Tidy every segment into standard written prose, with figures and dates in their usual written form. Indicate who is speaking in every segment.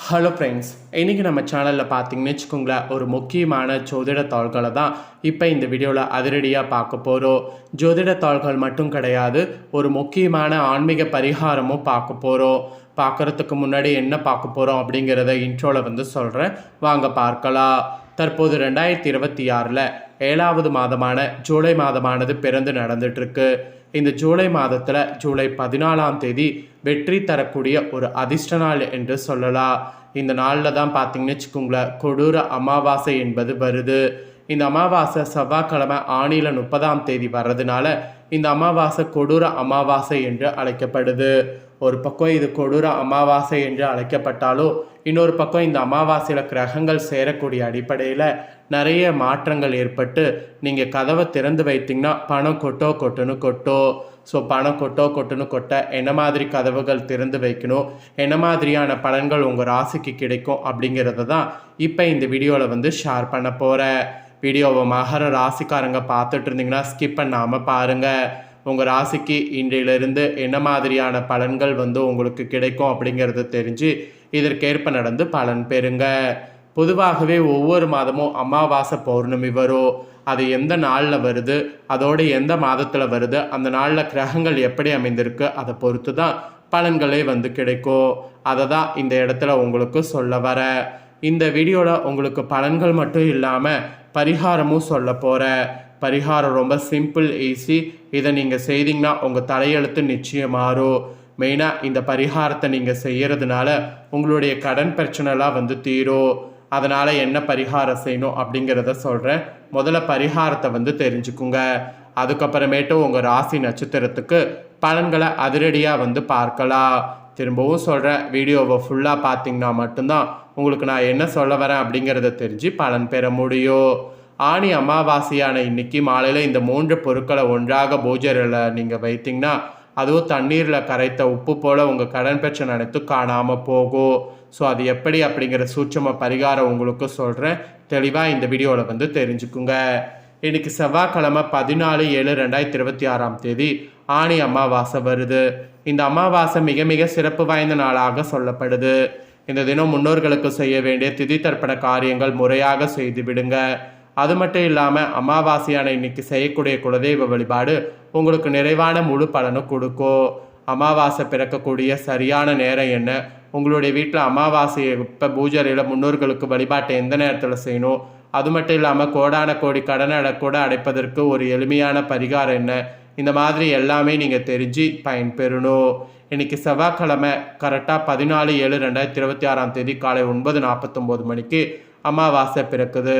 Speaker 1: Hello friends, இன்றைக்கி நம்ம சேனலில் பார்த்தீங்கன்னு வச்சுக்கோங்களேன், ஒரு முக்கியமான ஜோதிட தாள்களை தான் இப்போ இந்த வீடியோவில் அதிரடியாக பார்க்க போகிறோம். ஜோதிட தாள்கள் மட்டும் கிடையாது, ஒரு முக்கியமான ஆன்மீக பரிகாரமும் பார்க்க போகிறோம். பார்க்குறதுக்கு முன்னாடி என்ன பார்க்க போகிறோம் அப்படிங்கிறத இன்ட்ரோவில் சொல்கிறேன், வாங்க பார்க்கலாம். தற்போது 2026 7வது மாதமான ஜூலை மாதமானது பிறந்து நடந்துட்டுருக்கு. இந்த ஜூலை மாதத்தில் ஜூலை 14 வெற்றி தரக்கூடிய ஒரு அதிர்ஷ்ட நாள் என்று சொல்லலாம். இந்த நாளில் தான் பார்த்தீங்கன்னு வச்சுக்கோங்களேன், கொடூர அமாவாசை என்பது வருது. இந்த அமாவாசை செவ்வாய்க்கிழமை ஆணியில் 30 வர்றதுனால இந்த அமாவாசை கொடூர அமாவாசை என்று அழைக்கப்படுது. ஒரு பக்கம் இது கொடூர அமாவாசை என்று அழைக்கப்பட்டாலும், இன்னொரு பக்கம் இந்த அமாவாசையில் கிரகங்கள் சேரக்கூடிய அடிப்படையில் நிறைய மாற்றங்கள் ஏற்பட்டு நீங்கள் கதவை திறந்து வைத்திங்கன்னா பணம் கொட்டுன்னு கொட்டோ. ஸோ பணம் கொட்டுன்னு கொட்ட என்ன மாதிரி கதவுகள் திறந்து வைக்கணும், என்ன மாதிரியான பலன்கள் உங்கள் ராசிக்கு கிடைக்கும் அப்படிங்கிறத தான் இப்போ இந்த வீடியோவில் ஷேர் பண்ண போகிறேன். வீடியோவை மகர ராசிக்காரங்க பார்த்துட்டு இருந்தீங்கன்னா ஸ்கிப் பண்ணாமல் பாருங்கள். உங்கள் ராசிக்கு இன்றையிலிருந்து என்ன மாதிரியான பலன்கள் உங்களுக்கு கிடைக்கும் அப்படிங்கிறத தெரிஞ்சு இதற்கேற்ப நடந்து பலன் பெறுங்க. பொதுவாகவே ஒவ்வொரு மாதமும் அமாவாசை பௌர்ணமி வரும். அது எந்த நாளில் வருது, அதோடு எந்த மாதத்தில் வருது, அந்த நாளில் கிரகங்கள் எப்படி அமைந்திருக்கு, அதை பொறுத்து தான் பலன்களே கிடைக்கும். அதை தான் இந்த இடத்துல உங்களுக்கு சொல்ல வர. இந்த வீடியோவில் உங்களுக்கு பலன்கள் மட்டும் இல்லாமல் பரிகாரமும் சொல்ல போகிறேன். பரிகாரம் ரொம்ப சிம்பிள், ஈஸி. இதை நீங்கள் செய்தீங்கன்னா உங்கள் தலையெழுத்து நிச்சயம் மாறும். மெயினாக இந்த பரிகாரத்தை நீங்கள் செய்கிறதுனால உங்களுடைய கடன் பிரச்சனைலாம் தீரும். அதனால் என்ன பரிகாரம் செய்யணும் அப்படிங்கிறத சொல்கிறேன். முதல்ல பரிகாரத்தை தெரிஞ்சுக்குங்க. அதுக்கப்புறமேட்டு உங்கள் ராசி நட்சத்திரத்துக்கு பலன்களை அதிரடியாக பார்க்கலாம். திரும்பவும் சொல்கிறேன், வீடியோவை ஃபுல்லாக பார்த்தீங்கன்னா மட்டும்தான் உங்களுக்கு நான் என்ன சொல்ல வரேன் அப்படிங்கிறத தெரிஞ்சு பலன் பெற முடியும். ஆணி அமாவாசையான இன்னைக்கு மாலையில் இந்த 3 பொருட்களை ஒன்றாக பூஜையில் நீங்கள் வைத்திங்கன்னா, அதுவும் தண்ணீரில் கரைத்த உப்பு போல் உங்கள் கடன் பிரச்சனை அனைத்தும் காணாமல் போகும். ஸோ அது எப்படி அப்படிங்கிற சூட்சம பரிகாரம் உங்களுக்கு சொல்கிறேன். தெளிவாக இந்த வீடியோவில் தெரிஞ்சுக்குங்க. இன்றைக்கி செவ்வாய்க்கிழமை 14/7/2026 ஆணி அமாவாசை வருது. இந்த அமாவாசை மிக மிக சிறப்பு வாய்ந்த நாளாக சொல்லப்படுது. இந்த தினம் முன்னோர்களுக்கு செய்ய வேண்டிய திதி தர்ப்பண காரியங்கள் முறையாக செய்து விடுங்க. அது மட்டும் இல்லாமல் அமாவாசையான இன்னைக்கு செய்யக்கூடிய குலதெய்வ வழிபாடு உங்களுக்கு நிறைவான முழு பலனும் கொடுக்கும். அமாவாசை பிறக்கக்கூடிய சரியான நேரம் என்ன, உங்களுடைய வீட்டில் அமாவாசையை இப்போ பூஜையில் முன்னோர்களுக்கு வழிபாட்டை எந்த நேரத்தில் செய்யணும், அது மட்டும் இல்லாமல் கோடான கோடி கடனை கூட அடைப்பதற்கு ஒரு எளிமையான பரிகாரம் என்ன, இந்த மாதிரி எல்லாமே நீங்கள் தெரிஞ்சு பயன்பெறணும். இன்றைக்கி செவ்வாய்க்கிழமை கரெக்டாக 14/7/2026 காலை 9:49 மணிக்கு அமாவாசை பிறக்குது.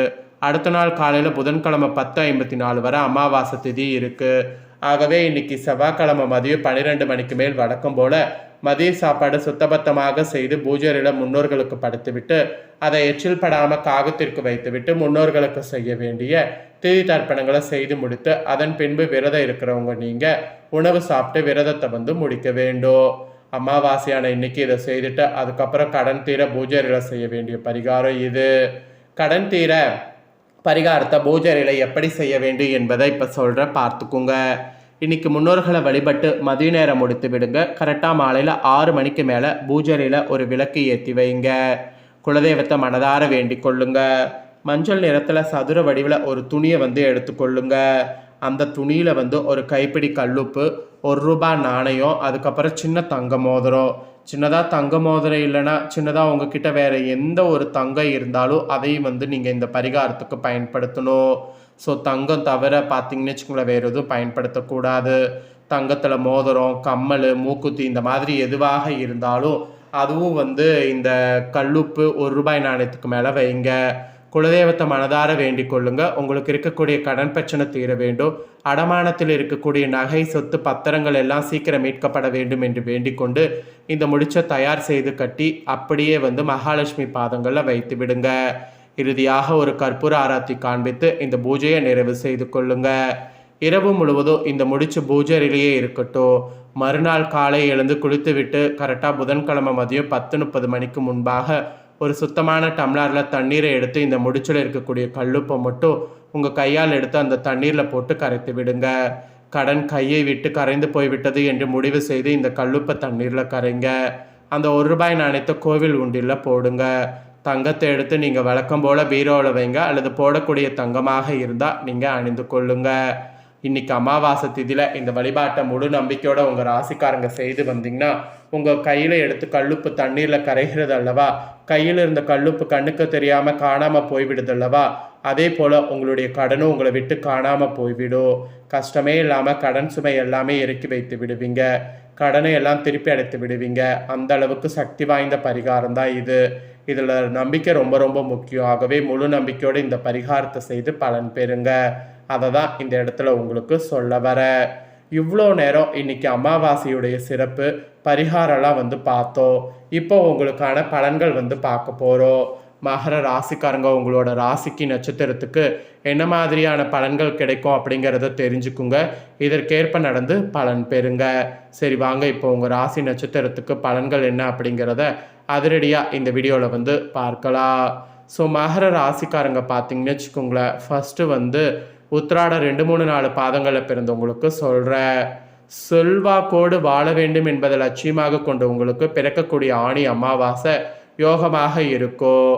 Speaker 1: அடுத்த நாள் காலையில் புதன்கிழமை 10:54 வரை அமாவாசை திதி இருக்குது. ஆகவே இன்னைக்கு செவ்வாய்க்கிழமை மதியம் 12 மணிக்கு மேல் வழக்கம் போல் மதிய சாப்பாடு சுத்தபத்தமாக செய்து பூஜையில் முன்னோர்களுக்கு படுத்துவிட்டு அதை எச்சில் படாமல் காகத்திற்கு வைத்துவிட்டு முன்னோர்களுக்கு செய்ய வேண்டிய திதி தர்ப்பணங்களை செய்து முடித்து அதன் பின்பு விரதம் இருக்கிறவங்க நீங்கள் உணவு சாப்பிட்டு விரதத்தை முடிக்க வேண்டும். அமாவாசையான இன்னைக்கு இதை செய்துட்டு அதுக்கப்புறம் கடன் தீர பூஜையில் செய்ய வேண்டிய பரிகாரம் இது. கடன் தீர பரிகாரத்தை பூஜையில் எப்படி செய்ய வேண்டும் என்பதை இப்போ சொல்கிறேன், பார்த்துக்குங்க. இன்றைக்கி முன்னோர்களை வழிபட்டு மதிய நேரம் முடித்து விடுங்க. கரெக்டாக மாலையில் 6 மணிக்கு மேலே பூஜையில் ஒரு விளக்கு ஏற்றி வைங்க. குலதெய்வத்தை மனதார வேண்டிக் கொள்ளுங்க. மஞ்சள் நிறத்தில் சதுர வடிவில் ஒரு துணியை எடுத்துக்கொள்ளுங்க. அந்த துணியில் ஒரு கைப்பிடி கல்லுப்பு, ₹1 நாணயம், அதுக்கப்புறம் சின்ன தங்க மோதிரம். சின்னதாக தங்க மோதிரம் இல்லைன்னா சின்னதாக உங்ககிட்ட வேறு எந்த ஒரு தங்கம் இருந்தாலும் அதையும் நீங்கள் இந்த பரிகாரத்துக்கு பயன்படுத்தணும். ஸோ தங்கம் தவிர பார்த்தீங்கன்னு வச்சுக்கோங்களேன், வேறு எதுவும் பயன்படுத்தக்கூடாது. தங்கத்தில் மோதிரம், கம்மல், மூக்குத்தி இந்த மாதிரி எதுவாக இருந்தாலும் அதுவும் இந்த கல்லுப்பு ₹1 நாணயத்துக்கு மேலே வைங்க. குலதெய்வத்தை மனதார வேண்டிக் கொள்ளுங்க. உங்களுக்கு இருக்கக்கூடிய கடன் பிரச்சனை தீர வேண்டும். அடமானத்தில் இருக்கக்கூடிய நகை, சொத்து, பத்திரங்கள் எல்லாம் சீக்கிரம் மீட்கப்பட வேண்டும் என்று வேண்டிக் கொண்டு இந்த முடிச்சை தயார் செய்து கட்டி அப்படியே மகாலட்சுமி பாதங்களில் வைத்து விடுங்க. இறுதியாக ஒரு கற்பூர ஆராத்தி காண்பித்து இந்த பூஜையை நிறைவு செய்து கொள்ளுங்க. இரவு முழுவதும் இந்த முடிச்சு பூஜையிலேயே இருக்கட்டும். மறுநாள் காலை எழுந்து குளித்துவிட்டு கரெக்டாக புதன்கிழமை மதியம் 10:30 மணிக்கு முன்பாக ஒரு சுத்தமான டம்ளரில் தண்ணீரை எடுத்து இந்த முடிச்சில் இருக்கக்கூடிய கல்லுப்பை மட்டும் உங்கள் கையால் எடுத்து அந்த தண்ணீரில் போட்டு கரைத்து விடுங்க. கடன் கையை விட்டு கரைந்து போய்விட்டது என்று முடிவு செய்து இந்த கல்லுப்பை தண்ணீரில் கரைங்க. அந்த ₹1 நாணயத்தை கோவில் உண்டியலில் போடுங்க. தங்கத்தை எடுத்து நீங்கள் வழக்கம் போல் பீரோவில் வைங்க, அல்லது போடக்கூடிய தங்கமாக இருந்தால் நீங்கள் அணிந்து கொள்ளுங்க. இன்னைக்கு அமாவாசை திதியில் இந்த வழிபாட்டை முழு நம்பிக்கையோட உங்கள் ராசிக்காரங்க செய்து வந்தீங்கன்னா, உங்கள் கையில் எடுத்து கல்லுப்பு தண்ணீரில் கரைகிறது அல்லவா, கையில் இருந்த கல்லுப்பு கண்ணுக்கு தெரியாமல் காணாமல் போய்விடுது அல்லவா, அதே போல் உங்களுடைய கடனும் உங்களை விட்டு காணாமல் போய்விடும். கஷ்டமே இல்லாமல் கடன் சுமை எல்லாமே இறக்கி வைத்து விடுவீங்க. கடனை எல்லாம் திருப்பி அடைத்து விடுவீங்க. அந்த அளவுக்கு சக்தி வாய்ந்த பரிகாரம் தான் இது. இதில் நம்பிக்கை ரொம்ப ரொம்ப முக்கியம். ஆகவே முழு நம்பிக்கையோடு இந்த பரிகாரத்தை செய்து பலன் பெறுங்க. அதை தான் இந்த இடத்துல உங்களுக்கு சொல்ல வர. இவ்வளோ நேரம் இன்னைக்கு அமாவாசையுடைய சிறப்பு பரிகாரம்லாம் பார்த்தோம். இப்போ உங்களுக்கான பலன்கள் பார்க்க போகிறோம். மகர ராசிக்காரங்க, உங்களோட ராசிக்கு நட்சத்திரத்துக்கு என்ன மாதிரியான பலன்கள் கிடைக்கும் அப்படிங்கிறத தெரிஞ்சுக்குங்க. இதற்கேற்ப நடந்து பலன் பெறுங்க. சரி வாங்க, இப்போ உங்கள் ராசி நட்சத்திரத்துக்கு பலன்கள் என்ன அப்படிங்கிறத அதிரடியாக இந்த வீடியோவில் பார்க்கலாம். ஸோ மகர ராசிக்காரங்க பார்த்தீங்கன்னு வச்சுக்கோங்களேன், ஃபஸ்ட்டு உத்திராட 2, 3, 4 பாதங்களில் பிறந்தவங்களுக்கு சொல்கிறேன். செல்வாக்கோடு வாழ வேண்டும் என்பதை லட்சியமாக கொண்டு உங்களுக்கு பிறக்கக்கூடிய ஆணி அமாவாசை யோகமாக இருக்கும்.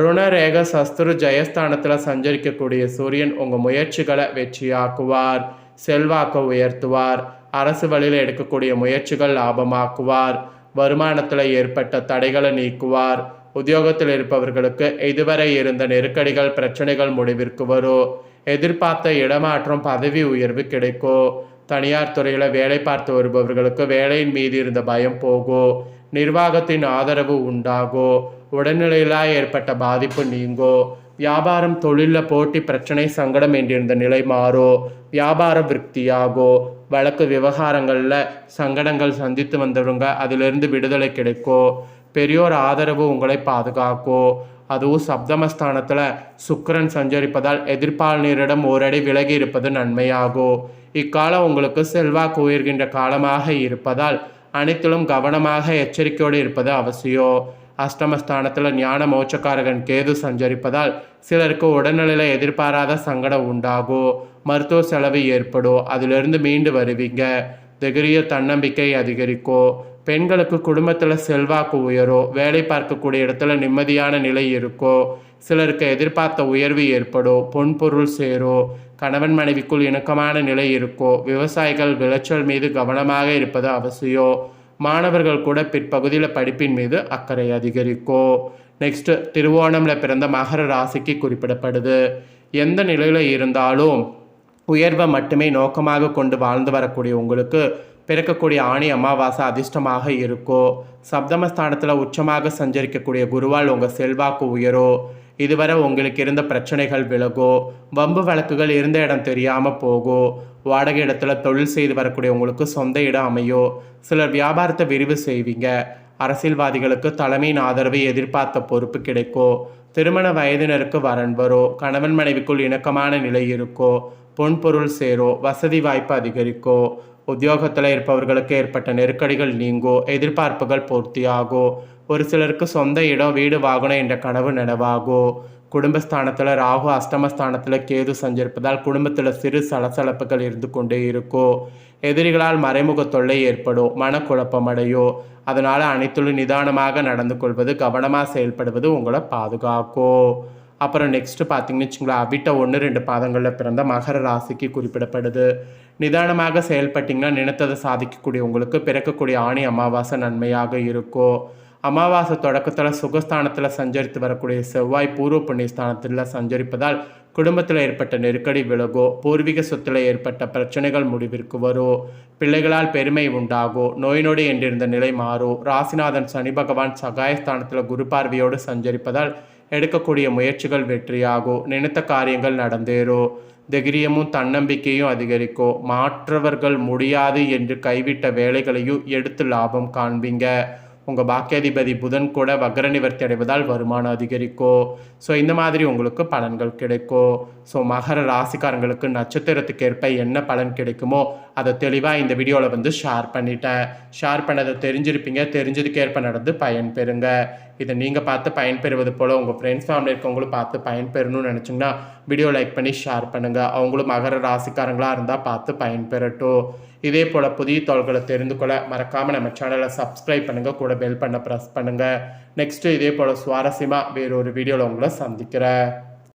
Speaker 1: ருணரேக சஸ்திரு ஜெயஸ்தானத்தில் சஞ்சரிக்கக்கூடிய சூரியன் உங்கள் முயற்சிகளை வெற்றியாக்குவார், செல்வாக்கை உயர்த்துவார். அரசு வழியில் எடுக்கக்கூடிய முயற்சிகள் லாபமாக்குவார். வருமானத்தில் ஏற்பட்ட தடைகளை நீக்குவார். உத்தியோகத்தில் இருப்பவர்களுக்கு இதுவரை இருந்த நெருக்கடிகள் பிரச்சனைகள் முடிவிற்கு வரும். எதிர்பார்த்த இடமாற்றம் பதவி உயர்வு கிடைக்கும். தனியார் துறையில் வேலை பார்த்து வருபவர்களுக்கு வேலையின் மீது இருந்த பயம் போகும். நிர்வாகத்தின் ஆதரவு உண்டாகும். உடல்நிலையில் ஏற்பட்ட பாதிப்பு நீங்கும். வியாபாரம் தொழிலில் போட்டி பிரச்சனை சங்கடம் என்றிருந்த நிலை மாறும். வியாபாரம் விருத்தியாகும். வழக்கு விவகாரங்களில் சங்கடங்கள் சந்தித்து வந்தவங்க அதிலிருந்து விடுதலை கிடைக்கும். பெரியோர் ஆதரவு உங்களை பாதுகாக்கும். அதுவும் சப்தமஸ்தானத்தில் சுக்கிரன் சஞ்சரிப்பதால் எதிர்ப்பாளரிடம் ஓரடி விலகி இருப்பது நன்மையாகும். இக்காலம் உங்களுக்கு செல்வாக்கு உயர்கின்ற காலமாக இருப்பதால் அனைத்திலும் கவனமாக எச்சரிக்கையோடு இருப்பது அவசியம். அஷ்டமஸ்தானத்தில் ஞான மோட்சக்காரகன் கேது சஞ்சரிப்பதால் சிலருக்கு உடல்நிலையில் எதிர்பாராத சங்கடம் உண்டாகும். மருத்துவ செலவு ஏற்படும். அதிலிருந்து மீண்டு வருவீங்க. தைரிய தன்னம்பிக்கை அதிகரிக்கும். பெண்களுக்கு குடும்பத்தில் செல்வாக்கு உயரும். வேலை பார்க்கக்கூடிய இடத்துல நிம்மதியான நிலை இருக்கும். சிலருக்கு எதிர்பார்த்த உயர்வு ஏற்படும். பொன்பொருள் சேரும். கணவன் மனைவிக்குள் இணக்கமான நிலை இருக்கும். விவசாயிகள் விளைச்சல் மீது கவனமாக இருப்பது அவசியம். மாணவர்கள் கூட பிற்பகுதியில் படிப்பின் மீது அக்கறை அதிகரிக்கும். நெக்ஸ்ட், திருவோணமில் பிறந்த மகர ராசிக்கு குறிப்பிடப்படுது. எந்த நிலையில் இருந்தாலும் உயர்வை மட்டுமே நோக்கமாக கொண்டு வாழ்ந்து வரக்கூடிய உங்களுக்கு பிறக்கக்கூடிய ஆணி அமாவாசை அதிர்ஷ்டமாக இருக்கும். சப்தமஸ்தானத்தில் உச்சமாக சஞ்சரிக்கக்கூடிய குருவால் உங்கள் செல்வாக்கு உயரும். இதுவரை உங்களுக்கு இருந்த பிரச்சனைகள் விலகும். வம்பு வழக்குகள் இருந்த இடம் தெரியாமல் போகும். வாடகை இடத்துல தொழில் செய்து வரக்கூடிய உங்களுக்கு சொந்த இடம் அமையும். சிலர் வியாபாரத்தை விரிவு செய்வீங்க. அரசியல்வாதிகளுக்கு தலைமையின் ஆதரவை எதிர்பார்த்த பொறுப்பு கிடைக்கும். திருமண வயதினருக்கு வரன் வரும். கணவன் மனைவிக்குள் இணக்கமான நிலை இருக்கும். பொன்பொருள் சேரும். வசதி வாய்ப்பு அதிகரிக்கும். உத்தியோகத்தில் இருப்பவர்களுக்கு ஏற்பட்ட நெருக்கடிகள் நீங்கும். எதிர்பார்ப்புகள் பூர்த்தியாகும். ஒரு சிலருக்கு சொந்த இடம், வீடு, வாகனம் என்ற கனவு நனவாகும். குடும்பஸ்தானத்தில் ராகு, அஷ்டமஸ்தானத்தில் கேது சஞ்சரிப்பதால் குடும்பத்தில் சிறு சலசலப்புகள் இருந்து கொண்டே இருக்கும். எதிரிகளால் மறைமுக தொல்லை ஏற்படும். மனக்குழப்பம் அடையும். அதனால் அனைத்துலும் நிதானமாக நடந்து கொள்வது, கவனமாக செயல்படுவது உங்களை பாதுகாக்கும். அப்புறம் நெக்ஸ்ட்டு பார்த்தீங்கன்னு வச்சுங்களேன், அவிட்ட 1, 2 பாதங்களில் பிறந்த மகர ராசிக்கு குறிப்பிடப்படுது. நிதானமாக செயல்பட்டிங்கன்னா நினைத்ததை சாதிக்கக்கூடிய உங்களுக்கு பிறக்கக்கூடிய ஆணி அமாவாசை நன்மையாக இருக்கும். அமாவாசை தொடக்கத்தில் சுகஸ்தானத்தில் சஞ்சரித்து வரக்கூடிய செவ்வாய் பூர்வ புண்ணியஸ்தானத்தில் சஞ்சரிப்பதால் குடும்பத்தில் ஏற்பட்ட நெருக்கடி விலகும். பூர்வீக சொத்தில் ஏற்பட்ட பிரச்சனைகள் முடிவிற்கு வரும். பிள்ளைகளால் பெருமை உண்டாகும். நோய் நொடி என்றிருந்த நிலை மாறும். ராசிநாதன் சனி பகவான் சகாயஸ்தானத்தில் குரு பார்வையோடு சஞ்சரிப்பதால் எடுக்கக்கூடிய முயற்சிகள் வெற்றியாகும். நினைத்த காரியங்கள் நடந்தேறும். தைரியமும் தன்னம்பிக்கையும் அதிகரிக்கும். மாற்றவர்கள் முடியாது என்று கைவிட்ட வேலைகளையும் எடுத்து லாபம் காண்பீங்க. உங்கள் பாக்கியாதிபதி புதன் கூட வக்ர நிவர்த்தி அடைவதால் வருமானம் அதிகரிக்கும். ஸோ இந்த மாதிரி உங்களுக்கு பலன்கள் கிடைக்கும். ஸோ மகர ராசிக்காரங்களுக்கு நட்சத்திரத்துக்கு ஏற்ப என்ன பலன் கிடைக்குமோ அதை தெளிவாக இந்த வீடியோவில் வந்து ஷேர் பண்ணிட்டேன். ஷேர் பண்ணதை தெரிஞ்சிருப்பீங்க. தெரிஞ்சதுக்கேற்ப நடந்து பயன்பெறுங்க. இதை நீங்கள் பார்த்து பயன்பெறுவது போல் உங்கள் ஃப்ரெண்ட்ஸ் ஃபேமிலி இருக்கவங்களும் பார்த்து பயன்பெறணும்னு நினச்சிங்கன்னா வீடியோ லைக் பண்ணி ஷேர் பண்ணுங்கள். அவங்களும் மகர ராசிக்காரங்களாக இருந்தால் பார்த்து பயன்பெறட்டும். இதே போல் புதிய தகவல்களை தெரிந்து கொள்ள மறக்காமல் நம்ம சேனலை சப்ஸ்கிரைப் பண்ணுங்கள். கூட பெல் பண்ண ப்ரெஸ் பண்ணுங்கள். நெக்ஸ்ட்டு இதே போல் சுவாரஸ்யமாக வேறொரு வீடியோவில் உங்களை சந்திக்கிறேன்.